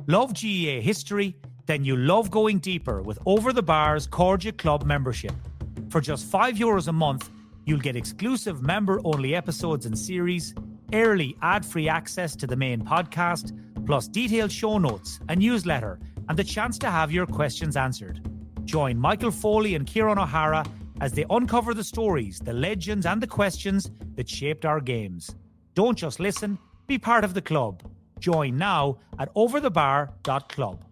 Love GAA history? Then you love going deeper with Over the Bar's Cordia Club membership. For just €5 a month, you'll get exclusive member-only episodes and series, early ad-free access to the main podcast, plus detailed show notes, a newsletter, and the chance to have your questions answered. Join Michael Foley and Ciaran O'Hara as they uncover the stories, the legends, and the questions that shaped our games. Don't just listen, be part of the club. Join now at overthebar.club.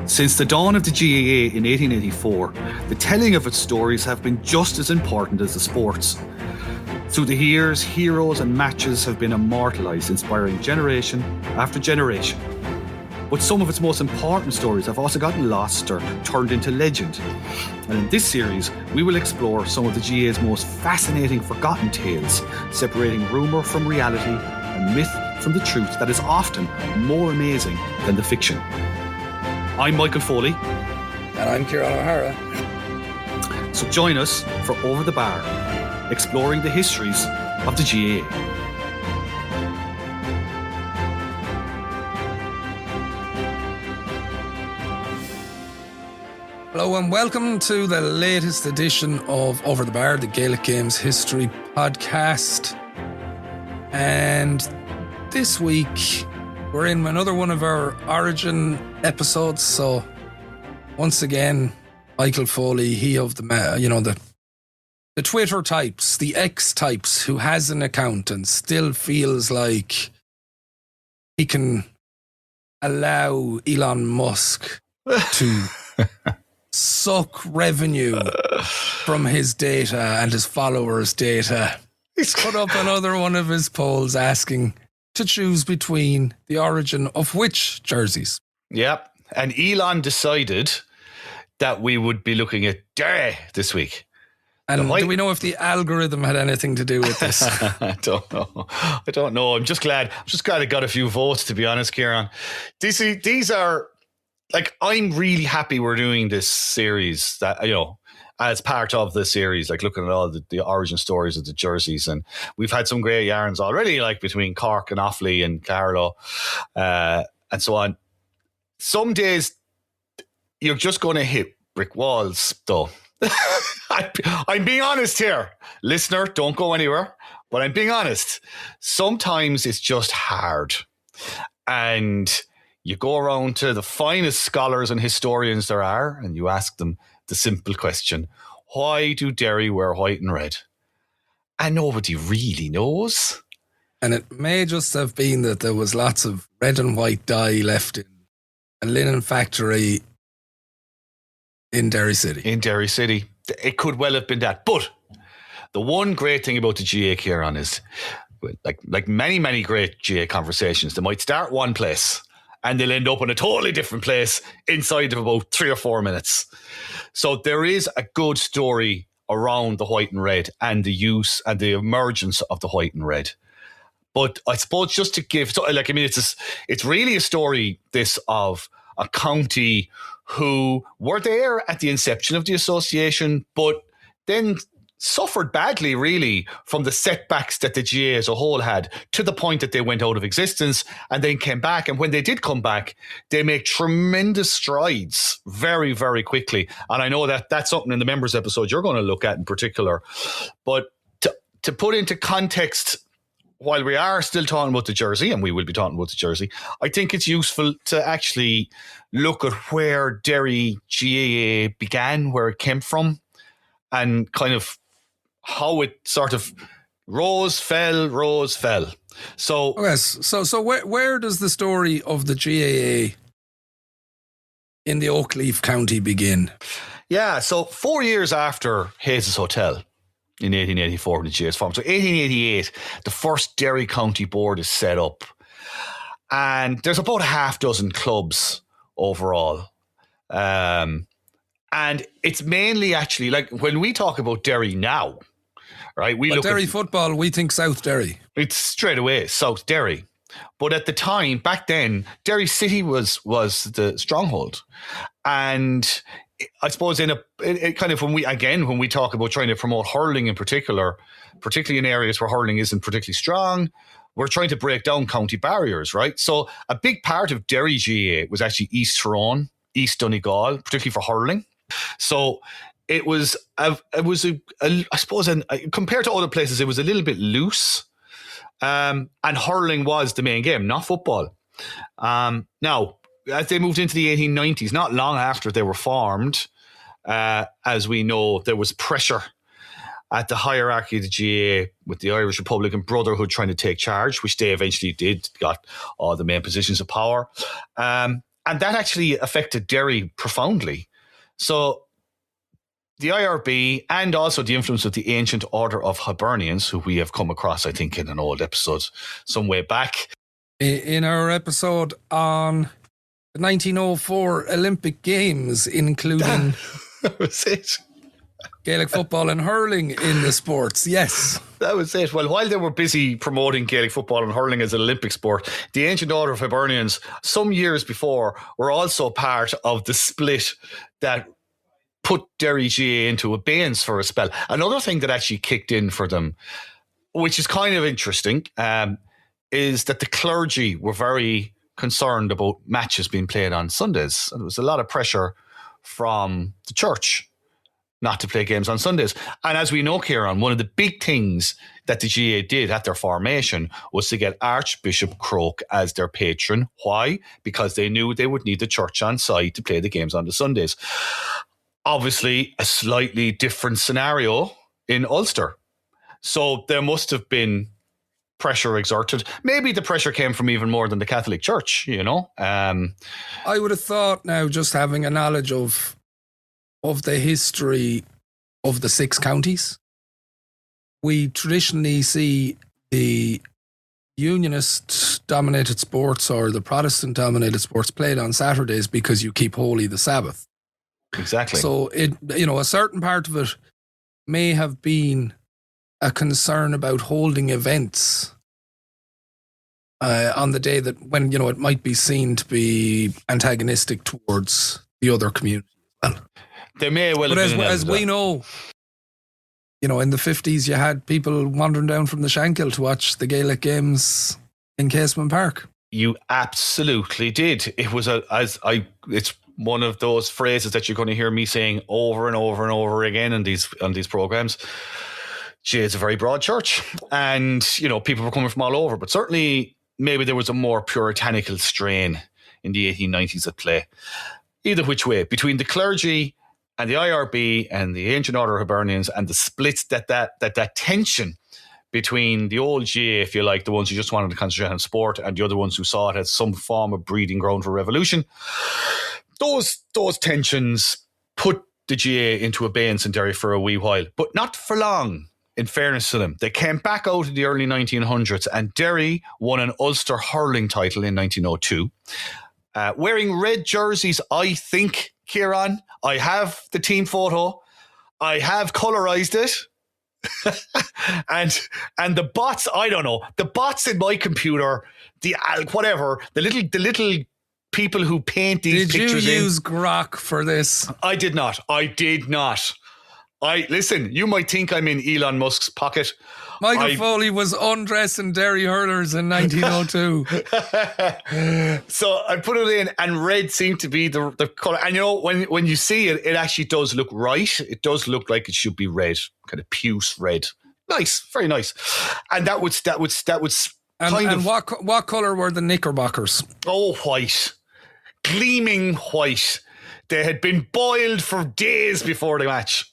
Since the dawn of the GAA in 1884, the telling of its stories have been just as important as the sports. Through the years, heroes and matches have been immortalised, inspiring generation after generation. But some of its most important stories have also gotten lost or turned into legend. And in this series, we will explore some of the GAA's most fascinating forgotten tales, separating rumour from reality and myth from the truth that is often more amazing than the fiction. I'm Michael Foley. And I'm Ciaran O'Hara. So join us for Over the Bar, exploring the histories of the GAA. Hello and welcome to the latest edition of Over the Bar, the Gaelic Games History Podcast. And this week we're in another one of our Origin episodes. So once again, Michael Foley, he of the Twitter types, the X types, who has an account and still feels like he can allow Elon Musk to suck revenue from his data and his followers' data. He's put up another one of his polls asking to choose between the origin of which jerseys. Yep. And Elon decided that we would be looking at Derry this week. And do we know if the algorithm had anything to do with this? I don't know. I'm just glad I got a few votes, to be honest, Ciaran. These are, like, I'm really happy we're doing this series, that, you know, as part of the series, like looking at all the origin stories of the jerseys. And we've had some great yarns already, like between Cork and Offaly and Carlow, and so on. Some days you're just going to hit brick walls, though. I'm being honest here. Listener, don't go anywhere. But I'm being honest. Sometimes it's just hard. And you go around to the finest scholars and historians there are, and you ask them the simple question, why do Derry wear white and red? And nobody really knows. And it may just have been that there was lots of red and white dye left in a linen factory in Derry City. In Derry City. It could well have been that. But the one great thing about the GAA, Ciaran, is like many, many great GAA conversations, they might start one place and they'll end up in a totally different place inside of about 3 or 4 minutes. So there is a good story around the white and red and the use and the emergence of the white and red. But I suppose just to give, it's really a story, this, of a county who were there at the inception of the association, but then suffered badly, really, from the setbacks that the GAA as a whole had, to the point that they went out of existence and then came back. And when they did come back, they make tremendous strides very, very quickly. And I know that that's something in the members episode you're going to look at in particular. But to put into context, while we are still talking about the jersey, and we will be talking about the jersey, I think it's useful to actually look at where Derry GAA began, where it came from, and kind of how it sort of rose, fell. So, yes. So where does the story of the GAA in the Oakleaf County begin? Yeah, so 4 years after Hayes' Hotel in 1884 when the GAA is formed. So 1888, the first Derry County Board is set up. And there's about a half dozen clubs overall. And it's mainly actually, like, when we talk about Derry now, right? We look Derry at football, we think South Derry. It's straight away South Derry. But at the time, back then, Derry City was the stronghold. And I suppose kind of when we talk about trying to promote hurling in particular, particularly in areas where hurling isn't particularly strong, we're trying to break down county barriers, right? So a big part of Derry GAA was actually East Tyrone, East Donegal, particularly for hurling. So it was I suppose compared to other places, it was a little bit loose, and hurling was the main game, not football. Now, as they moved into the 1890s, not long after they were formed, as we know, there was pressure at the hierarchy of the GAA with the Irish Republican Brotherhood trying to take charge, which they eventually did, got all the main positions of power. And that actually affected Derry profoundly. So the IRB and also the influence of the Ancient Order of Hibernians, who we have come across, I think, in an old episode some way back. In our episode on the 1904 Olympic Games, including that was it. Gaelic football and hurling in the sports. Yes. That was it. Well, while they were busy promoting Gaelic football and hurling as an Olympic sport, the Ancient Order of Hibernians, some years before, were also part of the split that put Derry GAA into abeyance for a spell. Another thing that actually kicked in for them, which is kind of interesting, is that the clergy were very concerned about matches being played on Sundays. And there was a lot of pressure from the church not to play games on Sundays. And as we know, Ciaran, one of the big things that the GAA did at their formation was to get Archbishop Croke as their patron. Why? Because they knew they would need the church on side to play the games on the Sundays. Obviously, a slightly different scenario in Ulster. So there must have been pressure exerted. Maybe the pressure came from even more than the Catholic Church, you know. I would have thought now, just having a knowledge of the history of the 6 counties, we traditionally see the Unionist-dominated sports or the Protestant-dominated sports played on Saturdays because you keep holy the Sabbath. Exactly. So a certain part of it may have been a concern about holding events on the day that when, it might be seen to be antagonistic towards the other community. There may well have been. But as we know, in the 50s, you had people wandering down from the Shankill to watch the Gaelic games in Casement Park. You absolutely did. It was it's one of those phrases that you're going to hear me saying over and over and over again on these programs. It's a very broad church, and people were coming from all over. But certainly, maybe there was a more puritanical strain in the 1890s at play. Either which way, between the clergy and the IRB and the Ancient Order of Hibernians and the splits that tension between the old GAA, if you like, the ones who just wanted to concentrate on sport, and the other ones who saw it as some form of breeding ground for revolution. Those tensions put the GAA into abeyance in Derry for a wee while, but not for long, in fairness to them. They came back out in the early 1900s, and Derry won an Ulster hurling title in 1902. Wearing red jerseys, I think, Ciaran. I have the team photo. I have colorized it. and the bots, I don't know. The bots in my computer, the little people who paint these pictures. Did you use grok for this? I did not. Listen, you might think I'm in Elon Musk's pocket. Michael Foley was undressing Derry hurlers in 1902. So I put it in, and red seemed to be the colour. And when you see it, it actually does look right. It does look like it should be red, kind of puce red. Nice, very nice. And that was And what colour were the knickerbockers? Oh, white. Gleaming white. They had been boiled for days before the match.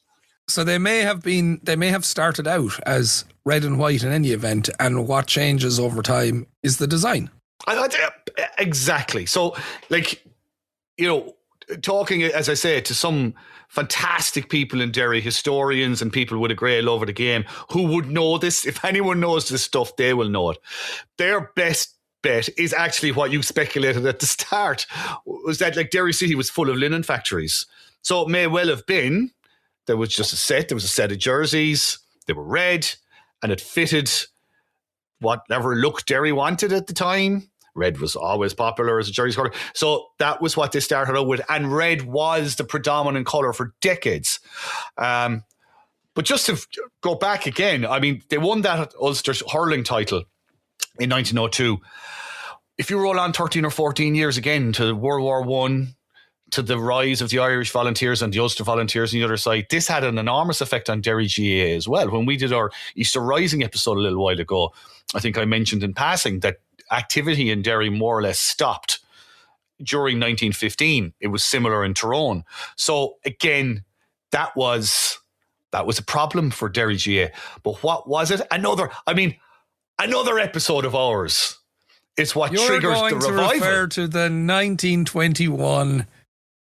So they may have started out as red and white in any event, and what changes over time is the design. Exactly. So, talking, as I say, to some fantastic people in Derry, historians and people with a great love of the game, who would know this. If anyone knows this stuff, they will know it. Their best bet is actually what you speculated at the start, was that Derry City was full of linen factories. So it may well have been there was just there was a set of jerseys, they were red, and it fitted whatever look Derry wanted at the time. Red was always popular as a jersey colour. So that was what they started out with. And red was the predominant colour for decades. But just to go back again, I mean, they won that Ulster hurling title in 1902. If you roll on 13 or 14 years again to World War I, to the rise of the Irish Volunteers and the Ulster Volunteers on the other side, this had an enormous effect on Derry GAA as well. When we did our Easter Rising episode a little while ago, I think I mentioned in passing that activity in Derry more or less stopped during 1915. It was similar in Tyrone. So again, that was a problem for Derry GAA. But what was it? Another episode of ours. It's what triggers the revival. You're going to refer to the 1921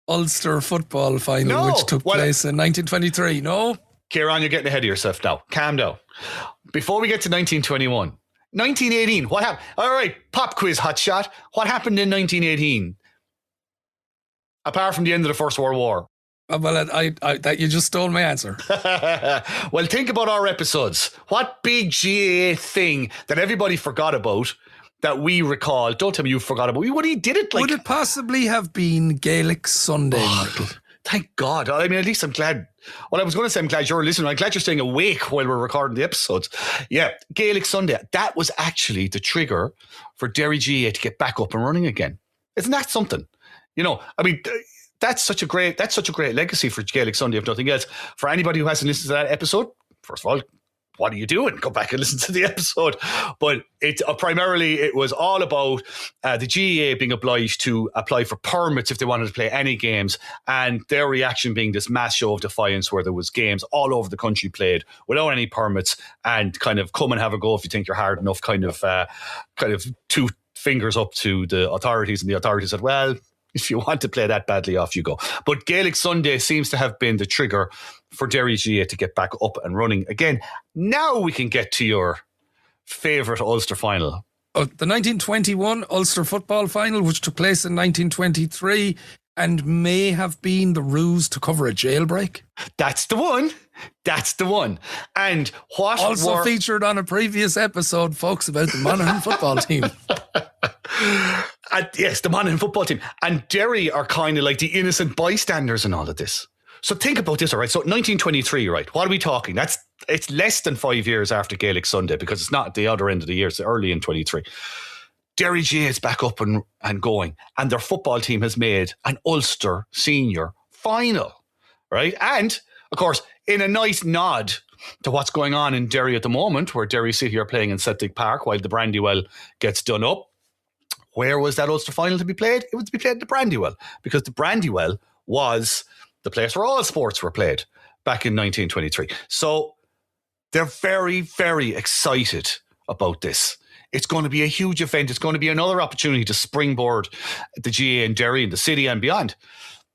Ulster football final, which took place in 1923, no? Ciaran, you're getting ahead of yourself now. Calm down. Before we get to 1921, 1918, what happened? All right, pop quiz hotshot. What happened in 1918? Apart from the end of the First World War. Well, that you just stole my answer. Well, think about our episodes. What big GAA thing that everybody forgot about that we recall? Don't tell me you forgot about. What he did it like? Would it possibly have been Gaelic Sunday, Michael? Thank God. I mean, at least I'm glad. Well, I was going to say I'm glad you're listening. I'm glad you're staying awake while we're recording the episodes. Yeah, Gaelic Sunday. That was actually the trigger for Derry GAA to get back up and running again. Isn't that something? You know, I mean, that's such a great legacy for Gaelic Sunday, if nothing else. For anybody who hasn't listened to that episode, first of all, what are you doing? Go back and listen to the episode. But it primarily it was all about the GAA being obliged to apply for permits if they wanted to play any games, and their reaction being this mass show of defiance where there was games all over the country played without any permits, and kind of come and have a go if you think you're hard enough, kind of two fingers up to the authorities, and the authorities said, well, if you want to play that badly, off you go. But Gaelic Sunday seems to have been the trigger for Derry GAA to get back up and running again. Now we can get to your favourite Ulster final. The 1921 Ulster football final, which took place in 1923 and may have been the ruse to cover a jailbreak. That's the one. And what also featured on a previous episode, folks, about the Monaghan football team. Yes, the Monaghan football team. And Derry are kind of like the innocent bystanders in all of this. So think about this, all right? So 1923, right? What are we talking? It's less than 5 years after Gaelic Sunday, because it's not at the other end of the year. It's early in 23. Derry GAA is back up and going, and their football team has made an Ulster senior final, right? And, of course, in a nice nod to what's going on in Derry at the moment, where Derry City are playing in Celtic Park while the Brandywell gets done up. Where was that Ulster final to be played? It was to be played at the Brandywell, because the Brandywell was the place where all sports were played back in 1923. So they're very, very excited about this. It's going to be a huge event. It's going to be another opportunity to springboard the GAA in Derry and the city and beyond.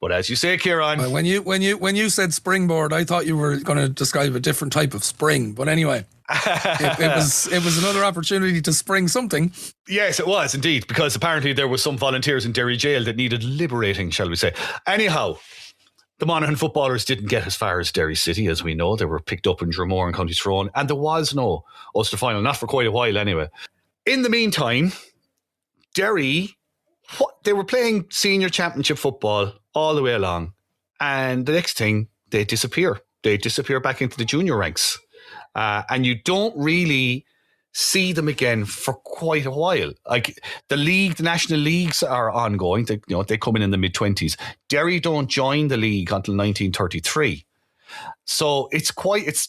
But as you say, Ciaran, well, when you said springboard, I thought you were going to describe a different type of spring. But anyway, it was another opportunity to spring something. Yes, it was indeed, because apparently there were some volunteers in Derry jail that needed liberating, shall we say. Anyhow, the Monaghan footballers didn't get as far as Derry City, as we know. They were picked up in Dromore and County Tyrone, and there was no Ulster final, not for quite a while anyway. In the meantime, Derry, they were playing senior championship football all the way along, and the next thing, they disappear. They disappear back into the junior ranks, and you don't really see them again for quite a while. Like the national leagues are ongoing. They come in the mid-20s. Derry don't join the league until 1933. So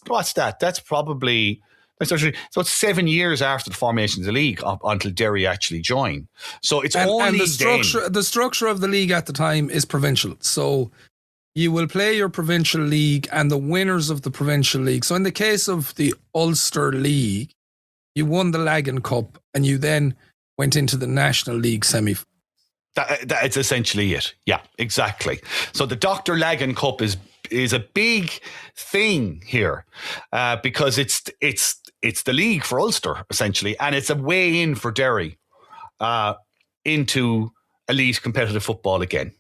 what's that? That's probably. So it's 7 years after the formation of the league until Derry actually join. So it's only the structure of the league at the time is provincial. So you will play your provincial league and the winners of the provincial league. So in the case of the Ulster League, you won the Lagan Cup and you then went into the National League semi-final. That's essentially it. Yeah, exactly. So the Dr. Lagan Cup is a big thing here because it's the league for Ulster, essentially, and it's a way in for Derry into elite competitive football again.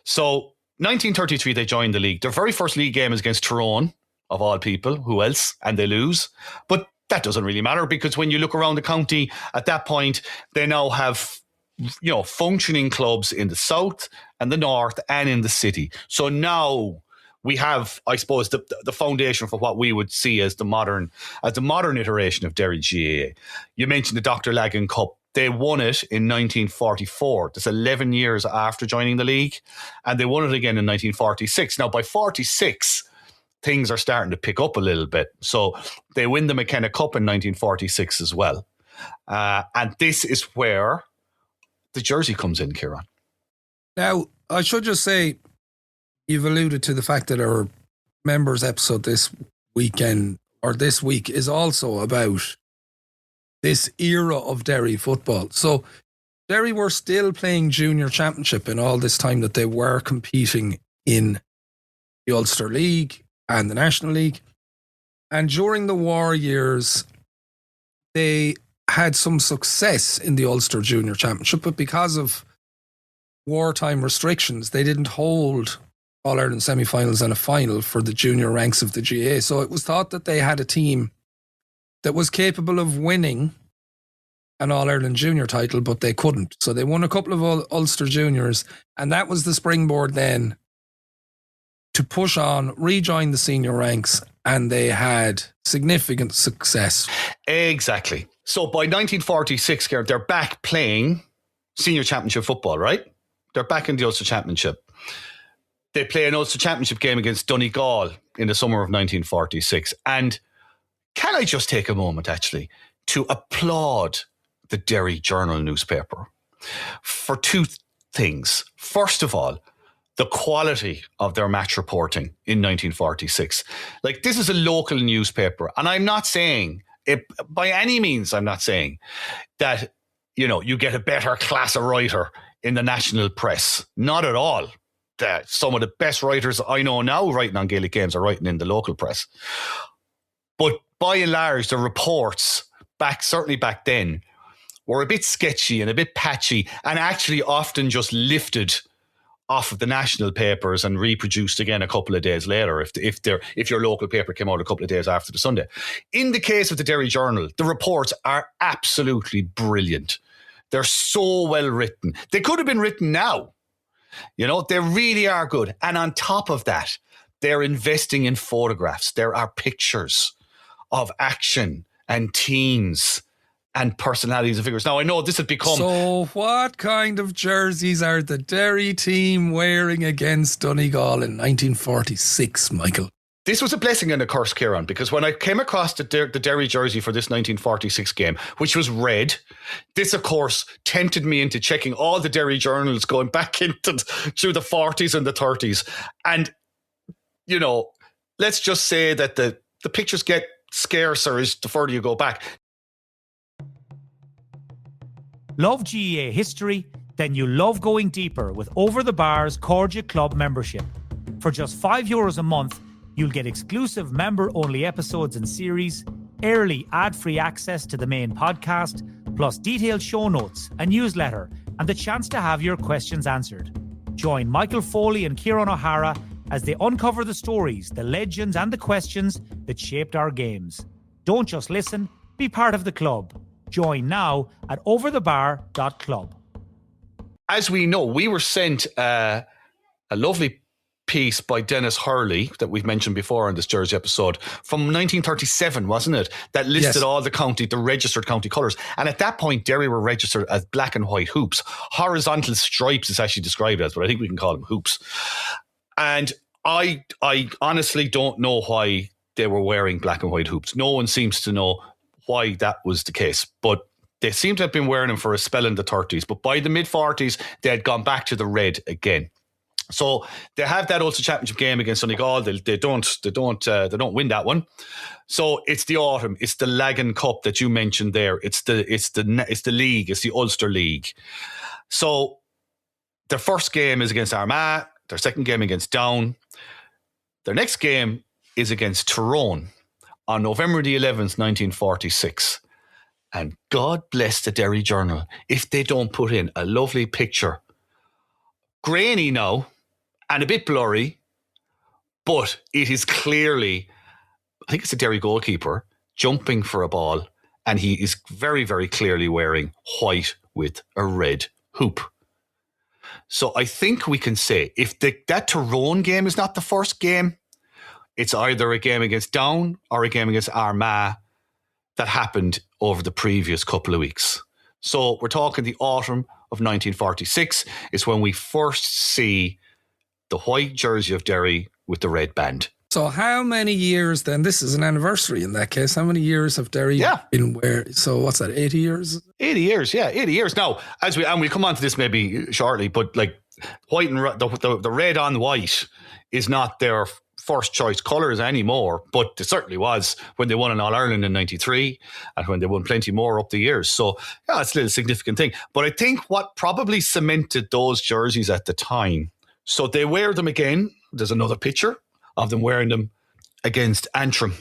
So 1933, they joined the league. Their very first league game is against Tyrone, of all people. Who else? And they lose. But that doesn't really matter, because when you look around the county at that point, they now have functioning clubs in the south and the north and in the city. So now we have, I suppose, the foundation for what we would see as the modern iteration of Derry GAA. You mentioned the Dr. Lagan Cup. They won it in 1944. That's 11 years after joining the league. And they won it again in 1946. Now, by 46, things are starting to pick up a little bit. So they win the McKenna Cup in 1946 as well. And this is where the jersey comes in, Ciaran. Now, I should just say, you've alluded to the fact that our members episode this week is also about this era of Derry football. So Derry were still playing junior championship in all this time that they were competing in the Ulster League and the National League. And during the war years, they had some success in the Ulster Junior Championship, but because of wartime restrictions, they didn't hold All-Ireland semi-finals and a final for the junior ranks of the GAA. So it was thought that they had a team that was capable of winning an All-Ireland junior title, but they couldn't. So they won a couple of Ulster juniors, and that was the springboard then to push on, rejoin the senior ranks, and they had significant success. Exactly. So by 1946, they're back playing senior championship football, right? They're back in the Ulster Championship. They play an Ulster Championship game against Donegal in the summer of 1946. And can I just take a moment, actually, to applaud the Derry Journal newspaper for two things. First of all, the quality of their match reporting in 1946. Like, this is a local newspaper, and I'm not saying, by any means, I'm not saying that, you get a better class of writer in the national press. Not at all. That some of the best writers I know now writing on Gaelic games are writing in the local press. But by and large, the reports certainly back then, were a bit sketchy and a bit patchy, and actually often just lifted off of the national papers and reproduced again a couple of days later if your local paper came out a couple of days after the Sunday. In the case of the Derry Journal, the reports are absolutely brilliant. They're so well written. They could have been written now. They really are good. And on top of that, they're investing in photographs. There are pictures of action and teams and personalities and figures. Now, I know this has become... So what kind of jerseys are the Derry team wearing against Donegal in 1946, Michael? This was a blessing and a curse, Ciaran, because when I came across the Derry jersey for this 1946 game, which was red, this, of course, tempted me into checking all the Derry journals going back through the 40s and the 30s. And, let's just say that the pictures get scarcer as the further you go back. Love GAA history? Then you love going deeper with Over the Bar's Cordia Club membership. For just €5 a month, you'll get exclusive member-only episodes and series, early ad-free access to the main podcast, plus detailed show notes, a newsletter, and the chance to have your questions answered. Join Michael Foley and Ciaran O'Hara as they uncover the stories, the legends, and the questions that shaped our games. Don't just listen, be part of the club. Join now at overthebar.club. As we know, we were sent a lovely piece by Dennis Hurley that we've mentioned before on this Jersey episode from 1937, wasn't it? That listed all the registered county colours. And at that point, Derry were registered as black and white hoops. Horizontal stripes is actually described as, but I think we can call them hoops. And I honestly don't know why they were wearing black and white hoops. No one seems to know why that was the case, but they seem to have been wearing them for a spell in the 30s. But by the mid-40s, they had gone back to the red again. So they have that Ulster Championship game against Donegal. They don't win that one. So it's the autumn. It's the Lagan Cup that you mentioned there. It's the league. It's the Ulster League. So their first game is against Armagh. Their second game against Down. Their next game is against Tyrone on November the 11th, 1946. And God bless the Derry Journal if they don't put in a lovely picture. Grainy now and a bit blurry, but it is clearly, I think it's a Derry goalkeeper jumping for a ball, and he is very, very clearly wearing white with a red hoop. So I think we can say if that Tyrone game is not the first game, it's either a game against Down or a game against Armagh that happened over the previous couple of weeks. So we're talking the autumn of 1946 is when we first see the white jersey of Derry with the red band. So how many years then? This is an anniversary in that case. How many years have Derry been where? So what's that, 80 years? 80 years, yeah, 80 years. Now, we'll come on to this maybe shortly, but like white and the red on white is not their first choice colours anymore, but it certainly was when they won an All-Ireland in 93 and when they won plenty more up the years. So yeah, it's a little significant thing. But I think what probably cemented those jerseys at the time, so they wear them again. There's another picture of them wearing them against Antrim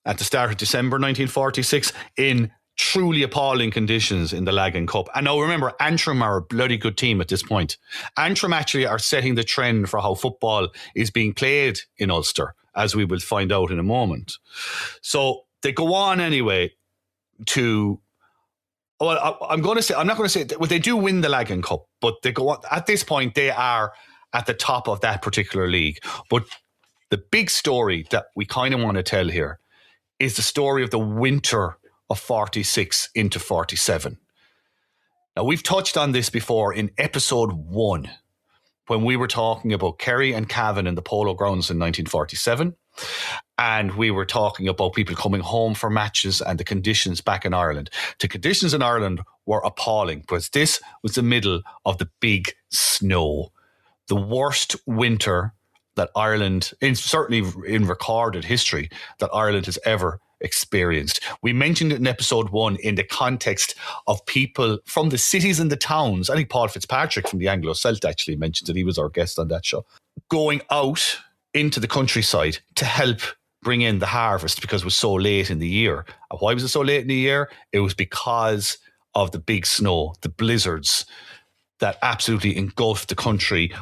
at the start of December 1946 in truly appalling conditions in the Lagan Cup. And now remember, Antrim are a bloody good team at this point. Antrim actually are setting the trend for how football is being played in Ulster, as we will find out in a moment. So they go on anyway to... Well, I'm not going to say... Well, they do win the Lagan Cup, but they go on, at this point, they are at the top of that particular league. But the big story that we kind of want to tell here is the story of the winter of 46 into 47. Now, we've touched on this before in episode 1 when we were talking about Kerry and Cavan in the Polo Grounds in 1947. And we were talking about people coming home for matches and the conditions back in Ireland. The conditions in Ireland were appalling because this was the middle of the big snow. The worst winter that Ireland, certainly in recorded history, that Ireland has ever experienced. We mentioned it in episode 1 in the context of people from the cities and the towns. I think Paul Fitzpatrick from the Anglo-Celt actually mentioned that. He was our guest on that show. Going out into the countryside to help bring in the harvest because it was so late in the year. And why was it so late in the year? It was because of the big snow, the blizzards that absolutely engulfed the country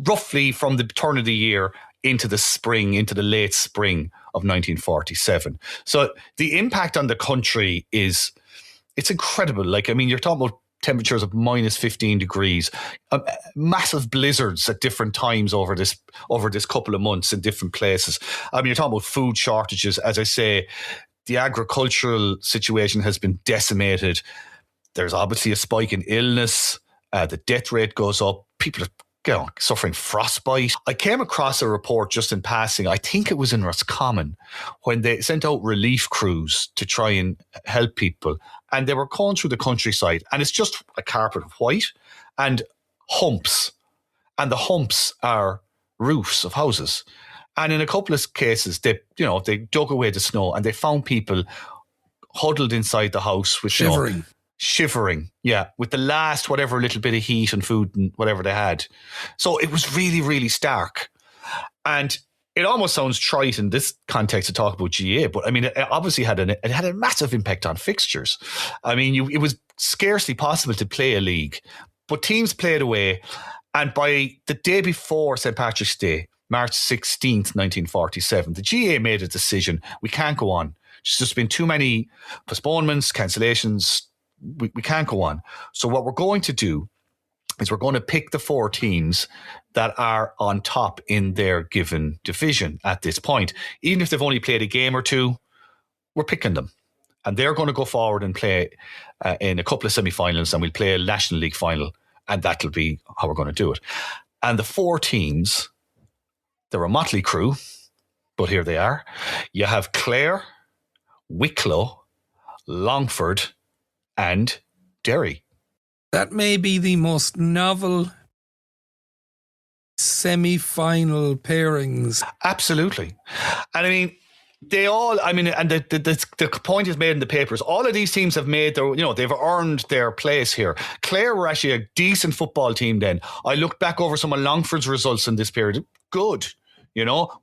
roughly from the turn of the year into the spring, into the late spring of 1947. So the impact on the country it's incredible. Like, I mean, you're talking about temperatures of minus 15 degrees, massive blizzards at different times over this couple of months in different places. I mean, you're talking about food shortages. As I say, the agricultural situation has been decimated. There's obviously a spike in illness. The death rate goes up. People are suffering frostbite. I came across a report just in passing, I think it was in Roscommon, when they sent out relief crews to try and help people. And they were going through the countryside and it's just a carpet of white and humps. And the humps are roofs of houses. And in a couple of cases, they dug away the snow and they found people huddled inside the house with shivering, yeah, with the last whatever little bit of heat and food and whatever they had. So it was really, really stark. And it almost sounds trite in this context to talk about GAA, but I mean, it obviously had a massive impact on fixtures. I mean, it was scarcely possible to play a league, but teams played away. And by the day before St. Patrick's Day, March 16th, 1947, the GAA made a decision. We can't go on. There's just been too many postponements, cancellations. We can't go on. So what we're going to do is we're going to pick the 4 teams that are on top in their given division at this point. Even if they've only played a game or two, we're picking them. And they're going to go forward and play in a couple of semi-finals, and we'll play a National League final, and that'll be how we're going to do it. And the 4 teams, they're a motley crew, but here they are. You have Clare, Wicklow, Longford, and Derry. That may be the most novel semi-final pairings. Absolutely. And I mean, and the point is made in the papers. All of these teams have made they've earned their place here. Clare were actually a decent football team then. I looked back over some of Longford's results in this period. Good.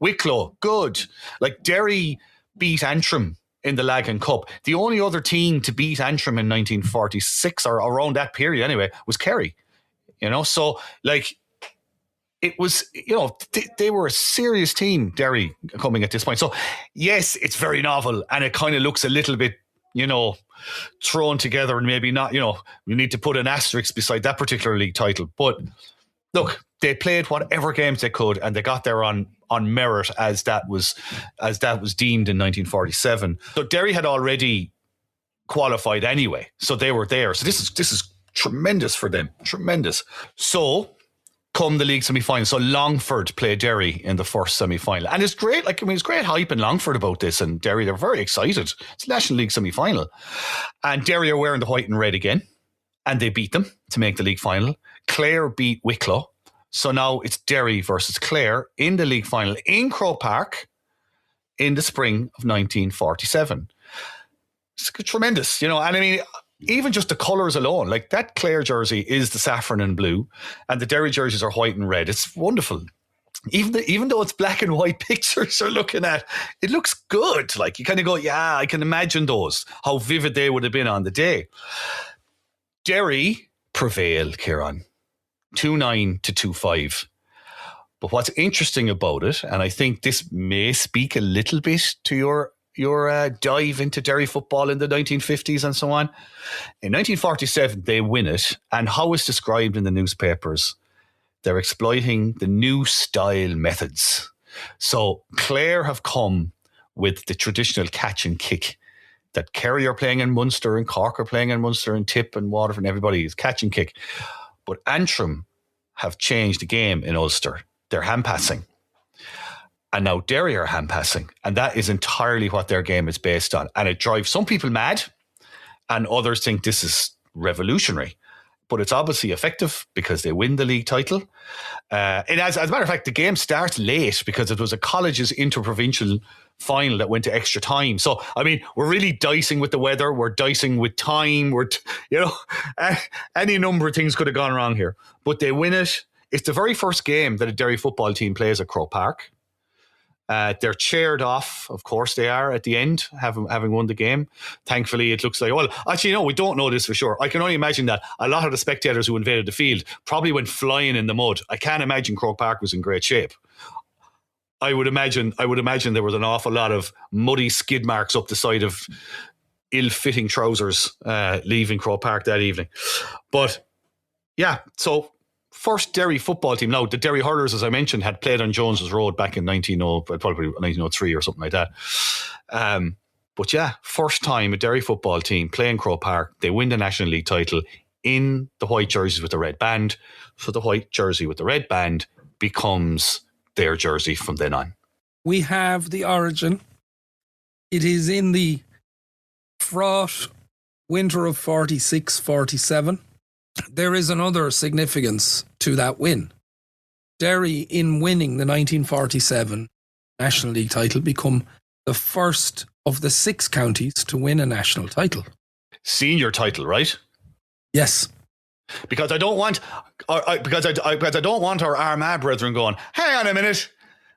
Wicklow, good. Like Derry beat Antrim in the Lagan Cup. The only other team to beat Antrim in 1946 or around that period anyway was Kerry. So like it was, they were a serious team, Derry, coming at this point. So yes, it's very novel and it kind of looks a little bit, thrown together and maybe not, you need to put an asterisk beside that particular league title. But look, they played whatever games they could and they got there on merit as that was deemed in 1947. So Derry had already qualified anyway. So they were there. So this is tremendous for them. Tremendous. So come the league semi-final. So Longford played Derry in the first semi-final. And it's great. It's great hype in Longford about this, and Derry, they're very excited. It's a National League semi-final. And Derry are wearing the white and red again. And they beat them to make the league final. Clare beat Wicklow. So now it's Derry versus Clare in the league final in Croke Park in the spring of 1947. It's tremendous, and I mean, even just the colours alone, like that Clare jersey is the saffron and blue, and the Derry jerseys are white and red. It's wonderful. Even though it's black and white pictures you're looking at, it looks good. Like you kind of go, yeah, I can imagine those, how vivid they would have been on the day. Derry prevail, Ciaran, 2-9 to 2-5. But what's interesting about it, and I think this may speak a little bit to your dive into Derry football in the 1950s and so on. In 1947, they win it, and how it's described in the newspapers, they're exploiting the new style methods. So Clare have come with the traditional catch and kick that Kerry are playing in Munster and Cork are playing in Munster and Tip and Waterford and everybody is catch and kick. But Antrim have changed the game in Ulster. They're hand passing. And now Derry are hand passing. And that is entirely what their game is based on. And it drives some people mad and others think this is revolutionary. But it's obviously effective because they win the league title. And as a matter of fact, the game starts late because it was a college's interprovincial final that went to extra time. So, I mean, we're really dicing with the weather. We're dicing with time. Any number of things could have gone wrong here. But they win it. It's the very first game that a Derry football team plays at Croke Park. They're cheered off, of course they are, at the end, having won the game. Thankfully, it looks like, well, actually, no, we don't know this for sure. I can only imagine that a lot of the spectators who invaded the field probably went flying in the mud. I can't imagine Croke Park was in great shape. I would imagine there was an awful lot of muddy skid marks up the side of ill-fitting trousers leaving Croke Park that evening. But, yeah, so first Derry football team. Now, the Derry Hurlers, as I mentioned, had played on Jones's Road back in 1903 or something like that. But yeah, first time a Derry football team playing Croke Park. They win the National League title in the white jerseys with the red band. So the white jersey with the red band becomes their jersey from then on. We have the origin. It is in the fraught winter of 46-47. There is another significance to that win. Derry, in winning the 1947 National League title, become the first of the 6 counties to win a national title. Senior title, right? Yes. Because I don't want our Armagh brethren going, hang on a minute,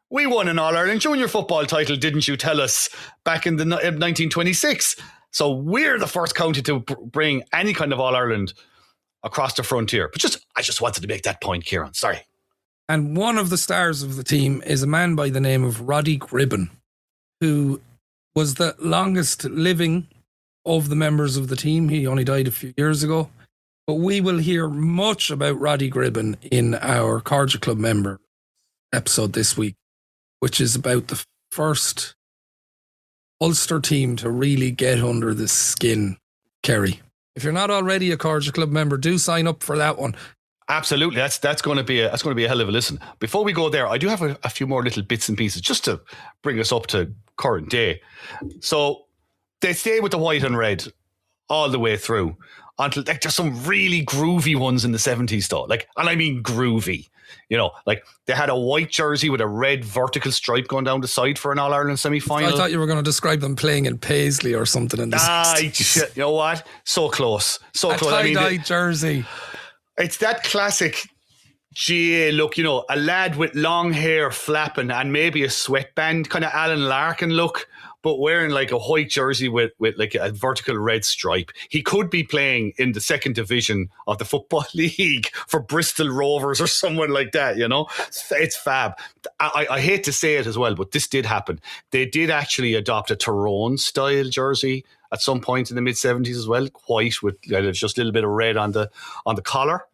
we won an All-Ireland junior football title, didn't you tell us, back in 1926? So we're the first county to bring any kind of All-Ireland across the frontier. But I just wanted to make that point, Ciaran. Sorry. And one of the stars of the team is a man by the name of Roddy Gribben, who was the longest living of the members of the team. He only died a few years ago. But we will hear much about Roddy Gribben in our Carja Club member episode this week, which is about the first Ulster team to really get under the skin, Kerry. If you're not already a Carja Club member, do sign up for that one. Absolutely, that's going to be a hell of a listen. Before we go there, I do have a few more little bits and pieces just to bring us up to current day. So they stay with the white and red all the way through until there's some really groovy ones in the 70s though. And I mean groovy. They had a white jersey with a red vertical stripe going down the side for an All-Ireland semi-final. I thought you were going to describe them playing in Paisley or something in the 60s. You know what? So close. So close. Tie-dye jersey. It's that classic GA look, a lad with long hair flapping and maybe a sweatband, kind of Alan Larkin look, but wearing like a white jersey with like a vertical red stripe. He could be playing in the 2nd division of the Football League for Bristol Rovers or someone like that, It's fab. I hate to say it as well, but this did happen. They did actually adopt a Tyrone style jersey at some point in the mid-70s as well, white with just a little bit of red on the collar.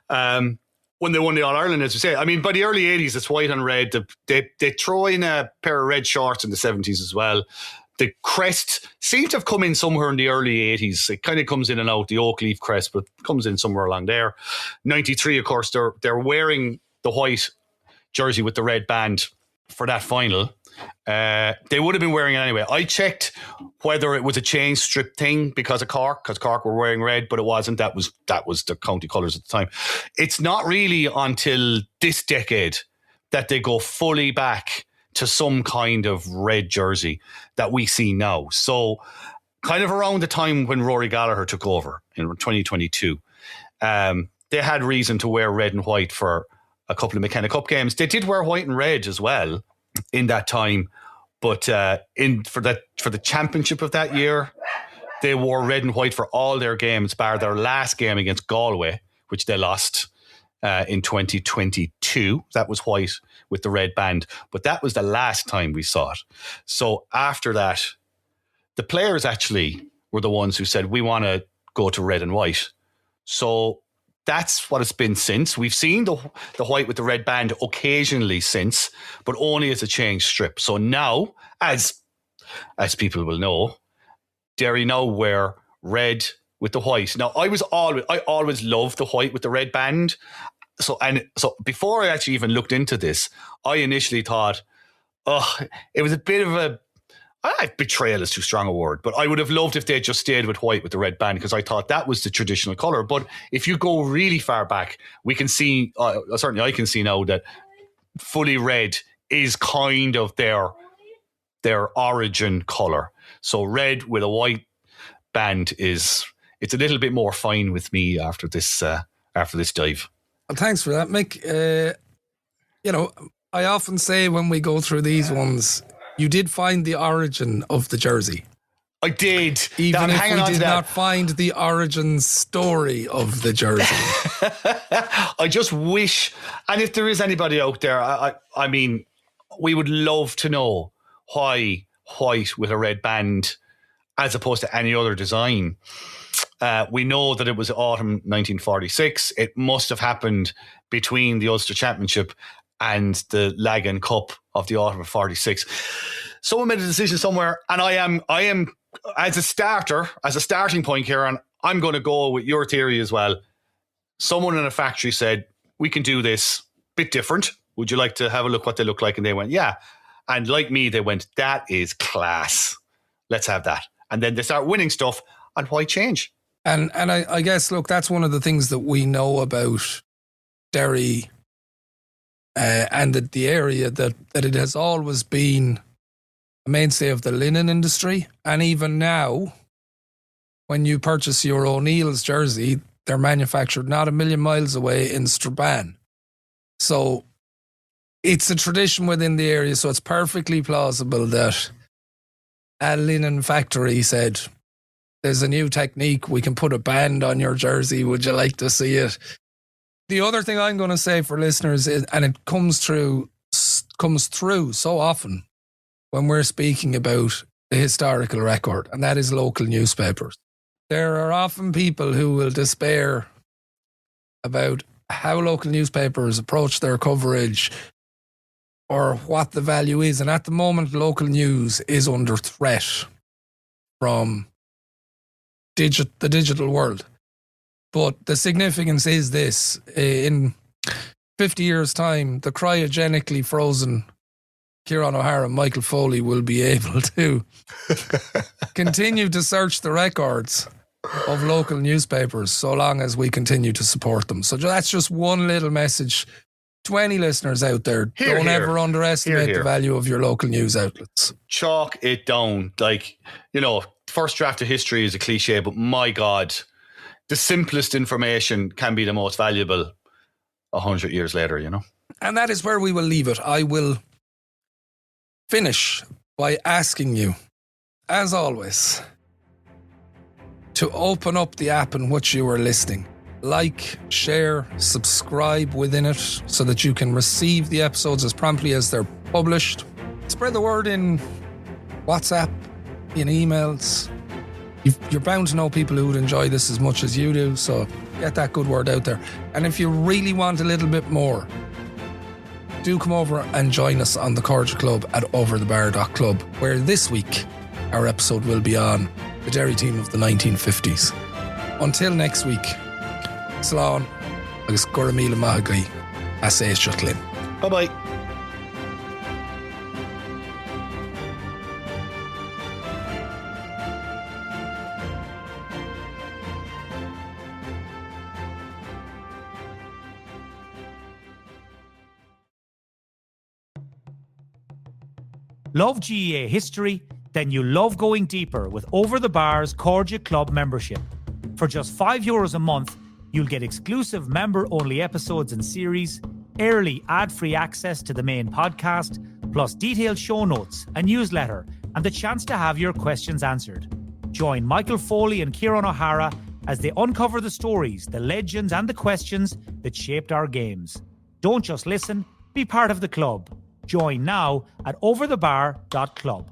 When they won the All-Ireland, as we say. I mean, by the early 80s, it's white and red. They throw in a pair of red shorts in the 70s as well. The crest seemed to have come in somewhere in the early 80s. It kind of comes in and out, the oak leaf crest, but comes in somewhere along there. 93, of course, they're wearing the white jersey with the red band for that final. They would have been wearing it anyway. I checked whether it was a change strip thing because Cork were wearing red, but it wasn't. That was the county colours at the time. It's not really until this decade that they go fully back to some kind of red jersey that we see now. So kind of around the time when Rory Gallagher took over in 2022, they had reason to wear red and white for a couple of McKenna Cup games. They did wear white and red as well in that time, but for the championship of that year, they wore red and white for all their games, bar their last game against Galway, which they lost in 2022. That was white with the red band, but that was the last time we saw it. So after that, the players actually were the ones who said, we want to go to red and white. So that's what it's been since. We've seen the white with the red band occasionally since, but only as a change strip. So now, as people will know, Derry now wear red with the white. Now, I always loved the white with the red band. So before I actually even looked into this, I initially thought, it was a bit of a, betrayal is too strong a word, but I would have loved if they had just stayed with white with the red band, because I thought that was the traditional colour. But if you go really far back, we can see, certainly I can see now, that fully red is kind of their origin colour. So red with a white band it's a little bit more fine with me after this dive. Well, thanks for that, Mick. I often say when we go through these ones, you did find the origin of the jersey. I did. Even if we did not find the origin story of the jersey. I just wish, and if there is anybody out there, I mean, we would love to know why white with a red band as opposed to any other design. We know that it was autumn 1946. It must have happened between the Ulster Championship and the Lagan Cup of the autumn of 46. Someone made a decision somewhere, and I am as a starting point here, and I'm going to go with your theory as well. Someone in a factory said, we can do this bit different. Would you like to have a look what they look like? And they went, yeah. And like me, they went, that is class. Let's have that. And then they start winning stuff, and why change? And I guess, look, that's one of the things that we know about Derry and the area, that it has always been a mainstay of the linen industry. And even now, when you purchase your O'Neill's jersey, they're manufactured not a million miles away in Strabane. So it's a tradition within the area. So it's perfectly plausible that a linen factory said, there's a new technique, we can put a band on your jersey, would you like to see it? The other thing I'm going to say for listeners is, and it comes through so often when we're speaking about the historical record, and that is local newspapers. There are often people who will despair about how local newspapers approach their coverage or what the value is. And at the moment, local news is under threat from the digital world. But the significance is this: in 50 years' time, the cryogenically frozen Ciaran O'Hara and Michael Foley will be able to continue to search the records of local newspapers so long as we continue to support them. So that's just one little message to any listeners out there. Don't ever underestimate the value of your local news outlets. Chalk it down. Like, first draft of history is a cliche, but my God, the simplest information can be the most valuable 100 years later, And that is where we will leave it. I will finish by asking you, as always, to open up the app in which you are listening. Like, share, subscribe within it so that you can receive the episodes as promptly as they're published. Spread the word in WhatsApp, in emails, You're bound to know people who would enjoy this as much as you do, so get that good word out there. And if you really want a little bit more, do come over and join us on the Cordial Club at overthebar.club, where this week our episode will be on the Derry team of the 1950s. Until next week, slán agus gura míle maith agaí a sé shutlin. Bye-bye. Love GAA history? Then you love going deeper with Over the Bar's Cordial Club membership. For just €5 a month, you'll get exclusive member-only episodes and series, early ad-free access to the main podcast, plus detailed show notes, a newsletter, and the chance to have your questions answered. Join Michael Foley and Ciaran O'Hara as they uncover the stories, the legends, and the questions that shaped our games. Don't just listen, be part of the club. Join now at overthebar.club.